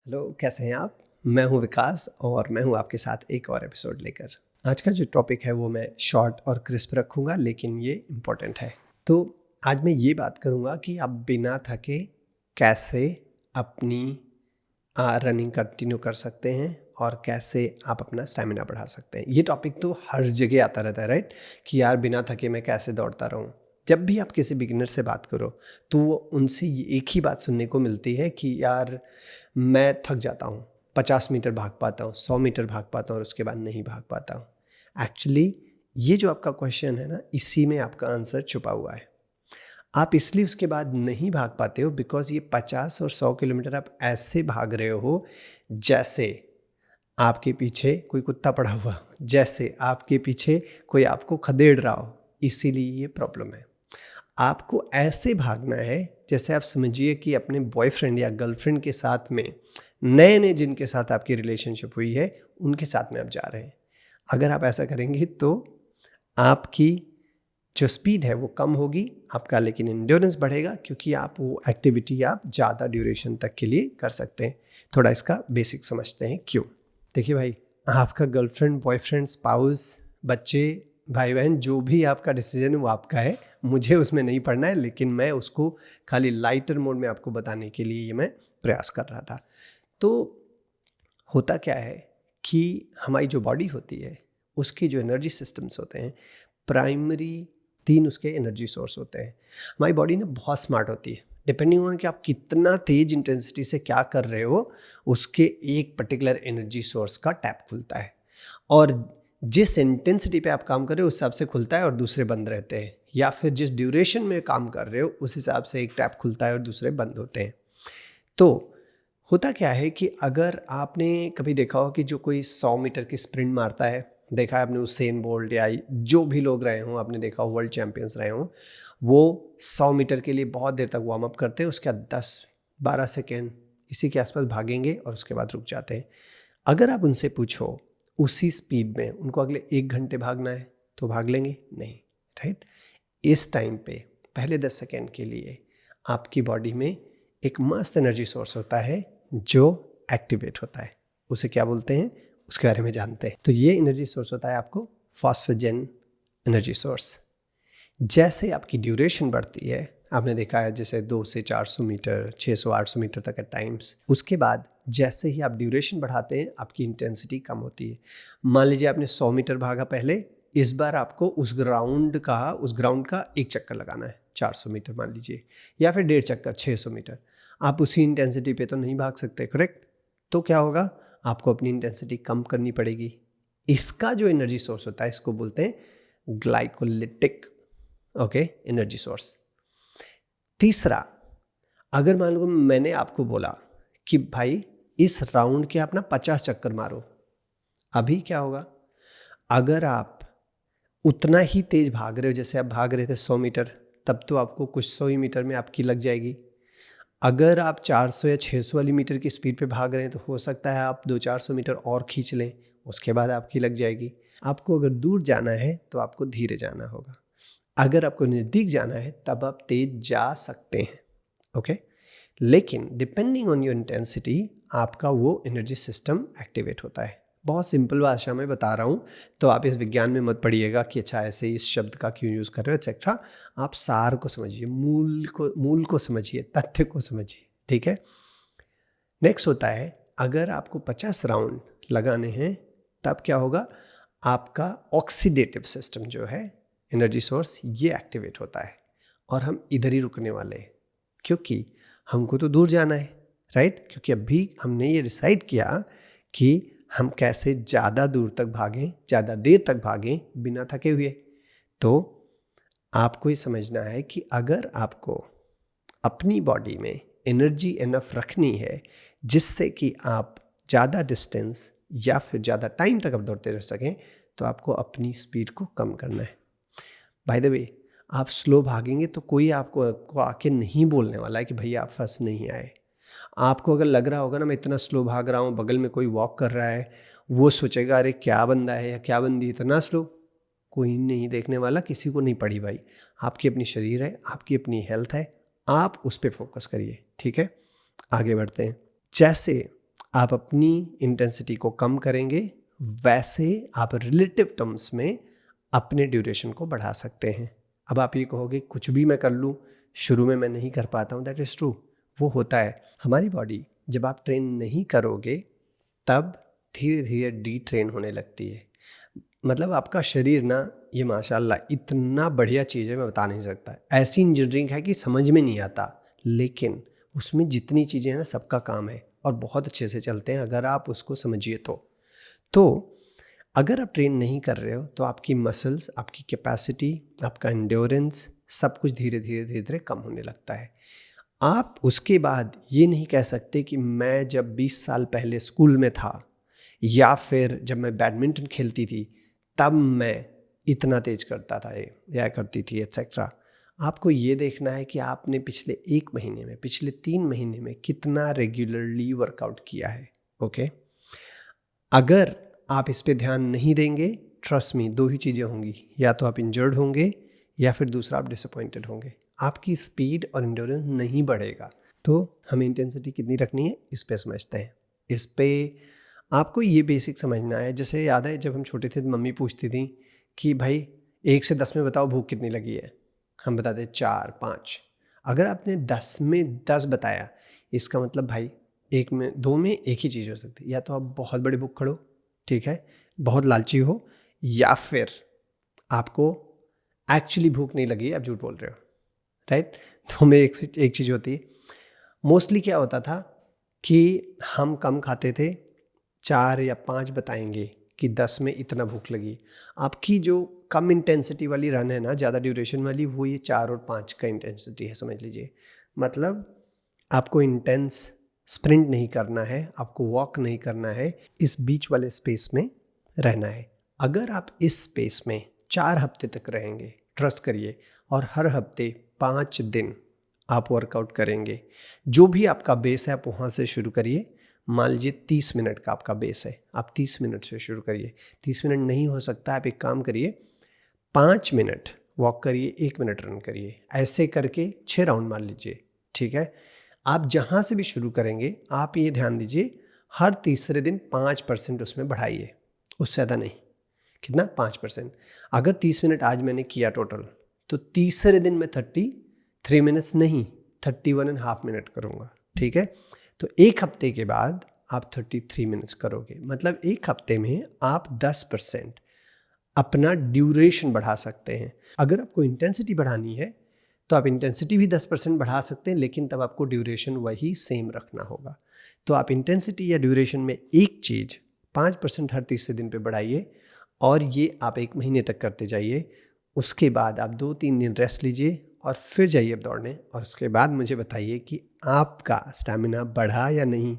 Hello, कैसे हैं आप? मैं हूं विकास और मैं हूं आपके साथ एक और एपिसोड लेकर। आज का जो टॉपिक है वो मैं शॉर्ट और क्रिस्प रखूंगा, लेकिन ये इम्पोर्टेंट है। तो आज मैं ये बात करूंगा कि आप बिना थके कैसे अपनी रनिंग कंटिन्यू कर सकते हैं और कैसे आप अपना स्टेमिना बढ़ा सकते हैं। ये टॉपिक तो हर जगह आता रहता है, राइट? कि यार बिना थके मैं कैसे दौड़ता रहूं। जब भी आप किसी बिगिनर से बात करो तो उनसे एक ही बात सुनने को मिलती है कि यार मैं थक जाता हूँ, 50 मीटर भाग पाता हूँ, 100 मीटर भाग पाता हूँ और उसके बाद नहीं भाग पाता हूँ। एक्चुअली ये जो आपका क्वेश्चन है ना, इसी में आपका आंसर छुपा हुआ है। आप इसलिए उसके बाद नहीं भाग पाते हो बिकॉज ये 50 और 100 किलोमीटर आप ऐसे भाग रहे हो जैसे आपके पीछे कोई कुत्ता पड़ा हुआ, जैसे आपके पीछे कोई आपको खदेड़ रहा हो। इसीलिए ये प्रॉब्लम है। आपको ऐसे भागना है जैसे आप समझिए कि अपने बॉयफ्रेंड या गर्लफ्रेंड के साथ में, नए नए जिनके साथ आपकी रिलेशनशिप हुई है उनके साथ में आप जा रहे हैं। अगर आप ऐसा करेंगे तो आपकी जो स्पीड है वो कम होगी आपका, लेकिन एंड्योरेंस बढ़ेगा क्योंकि आप वो एक्टिविटी आप ज़्यादा ड्यूरेशन तक के लिए कर सकते हैं। थोड़ा इसका बेसिक समझते हैं क्यों। देखिए भाई, आपका गर्लफ्रेंड, बॉयफ्रेंड, स्पाउस, बच्चे, भाई बहन, जो भी आपका डिसीजन है वो आपका है, मुझे उसमें नहीं पड़ना है। लेकिन मैं उसको खाली लाइटर मोड में आपको बताने के लिए ये मैं प्रयास कर रहा था। तो होता क्या है कि हमारी जो बॉडी होती है उसके जो एनर्जी सिस्टम्स होते हैं, प्राइमरी 3 उसके एनर्जी सोर्स होते हैं। हमारी बॉडी ना बहुत स्मार्ट होती है। डिपेंडिंग ऑन कि आप कितना तेज इंटेंसिटी से क्या कर रहे हो, उसके एक पर्टिकुलर एनर्जी सोर्स का टैप खुलता है और जिस इंटेंसिटी पे आप काम कर रहे हो उस हिसाब से खुलता है और दूसरे बंद रहते हैं, या फिर जिस ड्यूरेशन में काम कर रहे हो उस हिसाब से एक टैप खुलता है और दूसरे बंद होते हैं। तो होता क्या है कि अगर आपने कभी देखा हो कि जो कोई 100 मीटर की स्प्रिंट मारता है, देखा है आपने उसेन बोल्ट या जो भी लोग रहे हों, आपने देखा हो वर्ल्ड चैंपियंस रहे हों, वो 100 मीटर के लिए बहुत देर तक वार्म अप करते हैं, उसके बाद 10-12 सेकेंड इसी के आसपास भागेंगे और उसके बाद रुक जाते हैं। अगर आप उनसे पूछो उसी स्पीड में उनको अगले 1 घंटे भागना है तो भाग लेंगे? नहीं, राइट? इस टाइम पे पहले 10 सेकेंड के लिए आपकी बॉडी में एक मस्त एनर्जी सोर्स होता है जो एक्टिवेट होता है। उसे क्या बोलते हैं उसके बारे में जानते हैं। तो ये एनर्जी सोर्स होता है आपको फॉस्फोजेन एनर्जी सोर्स। जैसे आपकी ड्यूरेशन बढ़ती है, आपने देखा है जैसे 2 से 400 मीटर, 600-800 मीटर तक एट टाइम्स, उसके बाद जैसे ही आप ड्यूरेशन बढ़ाते हैं आपकी इंटेंसिटी कम होती है। मान लीजिए आपने 100 मीटर भागा पहले, इस बार आपको उस ग्राउंड का एक चक्कर लगाना है, 400 मीटर मान लीजिए, या फिर 1.5 चक्कर 600 मीटर। आप उसी इंटेंसिटी पे तो नहीं भाग सकते, करेक्ट? तो क्या होगा, आपको अपनी इंटेंसिटी कम करनी पड़ेगी। इसका जो एनर्जी सोर्स होता है इसको बोलते हैं ग्लाइकोलिटिक एनर्जी सोर्स। तीसरा, अगर मान लो मैंने आपको बोला कि भाई इस राउंड के आप ना 50 चक्कर मारो, अभी क्या होगा? अगर आप उतना ही तेज भाग रहे हो जैसे आप भाग रहे थे 100 मीटर, तब तो आपको कुछ 100 ही मीटर में आपकी लग जाएगी। अगर आप 400 या 600 वाली मीटर की स्पीड पे भाग रहे हैं तो हो सकता है आप 200-400 मीटर और खींच लें, उसके बाद आपकी लग जाएगी। आपको अगर दूर जाना है तो आपको धीरे जाना होगा। अगर आपको नज़दीक जाना है तब आप तेज जा सकते हैं, ओके? लेकिन डिपेंडिंग ऑन योर इंटेंसिटी आपका वो एनर्जी सिस्टम एक्टिवेट होता है। बहुत सिंपल भाषा में बता रहा हूँ, तो आप इस विज्ञान में मत पढ़िएगा कि अच्छा ऐसे इस शब्द का क्यों यूज़ कर रहे हो एक्सेट्रा। आप सार को समझिए, मूल को समझिए, तथ्य को समझिए, ठीक है? नेक्स्ट होता है, अगर आपको 50 राउंड लगाने हैं तब क्या होगा, आपका ऑक्सीडेटिव सिस्टम जो है एनर्जी सोर्स, ये एक्टिवेट होता है और हम इधर ही रुकने वाले हैं क्योंकि हमको तो दूर जाना है, राइट? क्योंकि अभी हमने ये डिसाइड किया कि हम कैसे ज़्यादा दूर तक भागें, ज़्यादा देर तक भागें बिना थके हुए। तो आपको ये समझना है कि अगर आपको अपनी बॉडी में एनर्जी इनफ रखनी है जिससे कि आप ज़्यादा डिस्टेंस या फिर ज़्यादा टाइम तक आप दौड़ते रह सकें, तो आपको अपनी स्पीड को कम करना है। बाय द वे, आप स्लो भागेंगे तो कोई आपको आके नहीं बोलने वाला है कि भैया आप फंस नहीं आए। आपको अगर लग रहा होगा ना मैं इतना स्लो भाग रहा हूँ, बगल में कोई वॉक कर रहा है, वो सोचेगा अरे क्या बंदा है या क्या बंदी इतना स्लो। कोई नहीं देखने वाला, किसी को नहीं पड़ी भाई। आपकी अपनी शरीर है, आपकी अपनी हेल्थ है, आप उस पर फोकस करिए, ठीक है? आगे बढ़ते हैं। जैसे आप अपनी इंटेंसिटी को कम करेंगे, वैसे आप रिलेटिव टर्म्स में अपने ड्यूरेशन को बढ़ा सकते हैं। अब आप ये कहोगे कुछ भी मैं कर लूँ, शुरू में मैं नहीं कर पाता हूँ, दैट इज़ ट्रू, वो होता है। हमारी बॉडी जब आप ट्रेन नहीं करोगे तब धीरे धीरे डी ट्रेन होने लगती है। मतलब आपका शरीर ना, ये माशाल्लाह इतना बढ़िया चीज़ है, मैं बता नहीं सकता। ऐसी इंजीनियरिंग है कि समझ में नहीं आता, लेकिन उसमें जितनी चीज़ें हैं ना, सबका काम है और बहुत अच्छे से चलते हैं अगर आप उसको समझिए तो अगर आप ट्रेन नहीं कर रहे हो तो आपकी मसल्स, आपकी कैपेसिटी, आपका एंड्योरेंस, सब कुछ धीरे धीरे धीरे धीरे कम होने लगता है। आप उसके बाद ये नहीं कह सकते कि मैं जब 20 साल पहले स्कूल में था या फिर जब मैं बैडमिंटन खेलती थी तब मैं इतना तेज करता था या करती थी एट्सेट्रा। आपको ये देखना है कि आपने पिछले 1 महीने में, पिछले 3 महीने में कितना रेगुलरली वर्कआउट किया है। ओके, अगर आप इस पे ध्यान नहीं देंगे, ट्रस्ट मी, 2 ही चीज़ें होंगी, या तो आप इंजर्ड होंगे या फिर दूसरा आप डिसअपॉइंटेड होंगे। आपकी स्पीड और एंड्योरेंस नहीं बढ़ेगा। तो हमें इंटेंसिटी कितनी रखनी है इस पे समझते हैं। इस पे आपको ये बेसिक समझना है। जैसे याद है जब हम छोटे थे तो मम्मी पूछती थी कि भाई 1 से 10 में बताओ भूख कितनी लगी है, हम बताते 4, 5। अगर आपने 10 में 10 बताया, इसका मतलब भाई 1 में 2 में एक ही चीज़ हो सकती है, या तो आप बहुत बड़े भूख खड़ो, ठीक है, बहुत लालची हो, या फिर आपको एक्चुअली भूख नहीं लगी, आप झूठ बोल रहे हो, राइट। तो में एक चीज़ होती है, मोस्टली क्या होता था कि हम कम खाते थे, 4 या 5 बताएंगे कि 10 में इतना भूख लगी। आपकी जो कम इंटेंसिटी वाली रन है ना, ज़्यादा ड्यूरेशन वाली, वो ये 4 और 5 का इंटेंसिटी है, समझ लीजिए। मतलब आपको इंटेंस स्प्रिंट नहीं करना है, आपको वॉक नहीं करना है, इस बीच वाले स्पेस में रहना है। अगर आप इस स्पेस में 4 हफ्ते तक रहेंगे, ट्रस्ट करिए, और हर हफ्ते 5 दिन आप वर्कआउट करेंगे, जो भी आपका बेस है आप वहाँ से शुरू करिए। मान लीजिए 30 मिनट का आपका बेस है, आप 30 मिनट से शुरू करिए। 30 मिनट नहीं हो सकता, आप एक काम करिए, 5 मिनट वॉक करिए, 1 मिनट रन करिए, ऐसे करके 6 राउंड मार लीजिए, ठीक है। आप जहाँ से भी शुरू करेंगे, आप ये ध्यान दीजिए, हर तीसरे दिन 5% उसमें बढ़ाइए, उससे ज़्यादा नहीं। कितना? 5%। अगर 30 मिनट आज मैंने किया टोटल, तो तीसरे दिन मैं 33 मिनट्स नहीं, 31.5 मिनट करूँगा, ठीक है। तो 1 हफ्ते के बाद आप 33 मिनट्स करोगे, मतलब 1 हफ्ते में आप 10% अपना ड्यूरेशन बढ़ा सकते हैं। अगर आपको इंटेंसिटी बढ़ानी है तो आप इंटेंसिटी भी 10% बढ़ा सकते हैं, लेकिन तब आपको ड्यूरेशन वही सेम रखना होगा। तो आप इंटेंसिटी या ड्यूरेशन में एक चीज़ 5% हर तीसरे दिन पे बढ़ाइए, और ये आप 1 महीने तक करते जाइए। उसके बाद आप 2-3 दिन रेस्ट लीजिए और फिर जाइए अब दौड़ने, और उसके बाद मुझे बताइए कि आपका स्टैमिना बढ़ा या नहीं।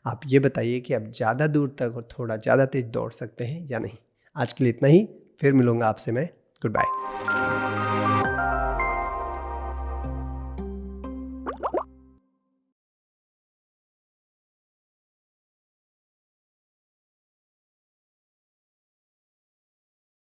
आप ये बताइए कि आप ज़्यादा दूर तक और थोड़ा ज़्यादा तेज दौड़ सकते हैं या नहीं। आज के लिए इतना ही, फिर मिलूँगा आपसे मैं। Good bye.